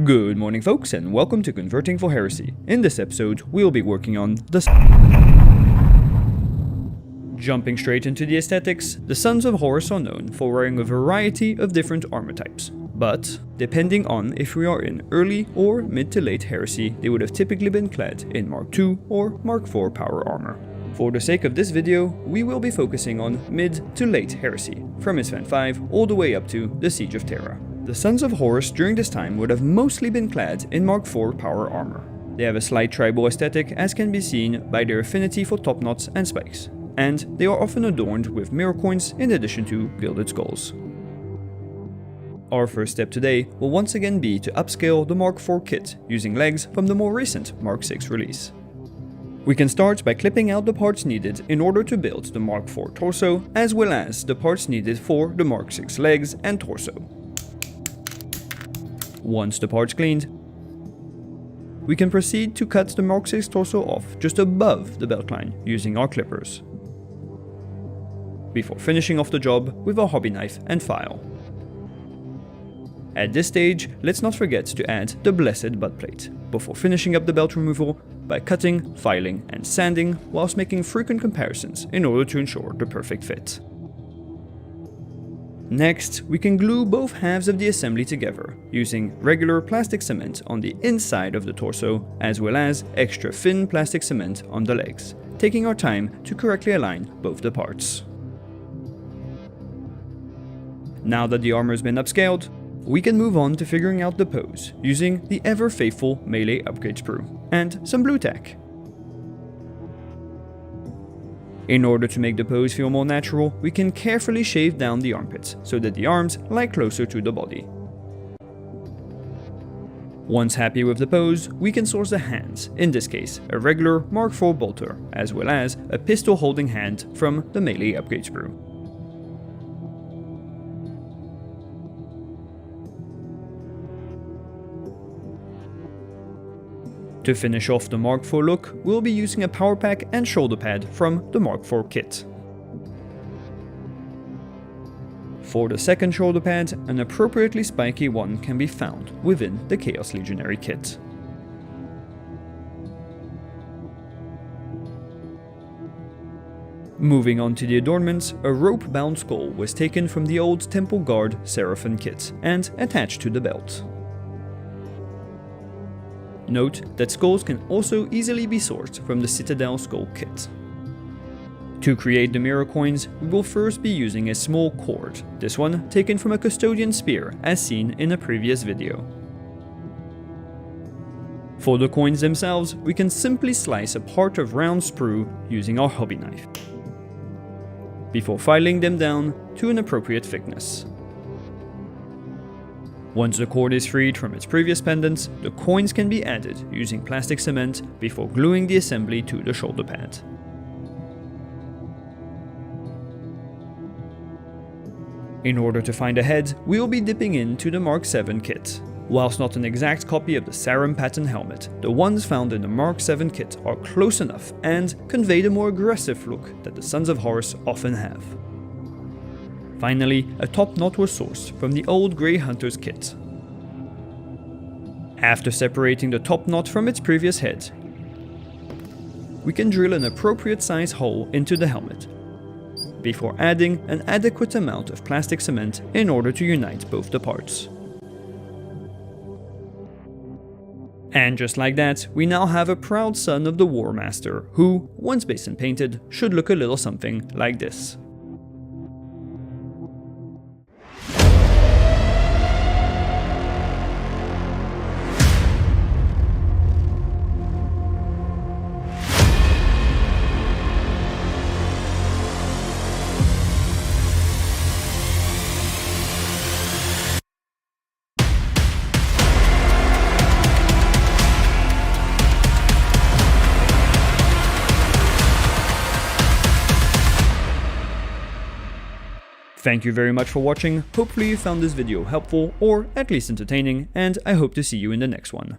Good morning folks, and welcome to Converting for Heresy. In this episode, we'll be working on the... Jumping straight into the aesthetics, the Sons of Horus are known for wearing a variety of different armor types. But, depending on if we are in early or mid to late Heresy, they would have typically been clad in Mark II or Mark IV power armor. For the sake of this video, we will be focusing on mid to late Heresy, from Isfan 5 all the way up to the Siege of Terra. The Sons of Horus during this time would have mostly been clad in Mark IV power armor. They have a slight tribal aesthetic, as can be seen by their affinity for top knots and spikes, and they are often adorned with mirror coins in addition to gilded skulls. Our first step today will once again be to upscale the Mark IV kit using legs from the more recent Mark VI release. We can start by clipping out the parts needed in order to build the Mark IV torso, as well as the parts needed for the Mark VI legs and torso. Once the parts cleaned, we can proceed to cut the Mark VI torso off just above the belt line using our clippers, before finishing off the job with a hobby knife and file. At this stage, let's not forget to add the blessed butt plate, before finishing up the belt removal by cutting, filing, and sanding whilst making frequent comparisons in order to ensure the perfect fit. Next, we can glue both halves of the assembly together, using regular plastic cement on the inside of the torso, as well as extra thin plastic cement on the legs, taking our time to correctly align both the parts. Now that the armor has been upscaled, we can move on to figuring out the pose, using the ever-faithful melee upgrade sprue, and some blue tack. In order to make the pose feel more natural, we can carefully shave down the armpits, so that the arms lie closer to the body. Once happy with the pose, we can source the hands, in this case a regular Mark IV bolter, as well as a pistol-holding hand from the melee upgrade sprue. To finish off the Mark IV look, we'll be using a power pack and shoulder pad from the Mark IV kit. For the second shoulder pad, an appropriately spiky one can be found within the Chaos Legionary kit. Moving on to the adornments, a rope-bound skull was taken from the old Temple Guard Seraphim kit and attached to the belt. Note that skulls can also easily be sourced from the Citadel Skull kit. To create the mirror coins, we will first be using a small cord, this one taken from a custodian spear as seen in a previous video. For the coins themselves, we can simply slice a part of round sprue using our hobby knife, before filing them down to an appropriate thickness. Once the cord is freed from its previous pendants, the coins can be added using plastic cement before gluing the assembly to the shoulder pad. In order to find a head, we will be dipping into the Mark VII kit. Whilst not an exact copy of the Sarum pattern helmet, the ones found in the Mark VII kit are close enough and convey the more aggressive look that the Sons of Horus often have. Finally, a top knot was sourced from the old Grey Hunter's kit. After separating the top knot from its previous head, we can drill an appropriate size hole into the helmet, before adding an adequate amount of plastic cement in order to unite both the parts. And just like that, we now have a proud son of the War Master, who, once based and painted, should look a little something like this. Thank you very much for watching, hopefully you found this video helpful or at least entertaining, and I hope to see you in the next one.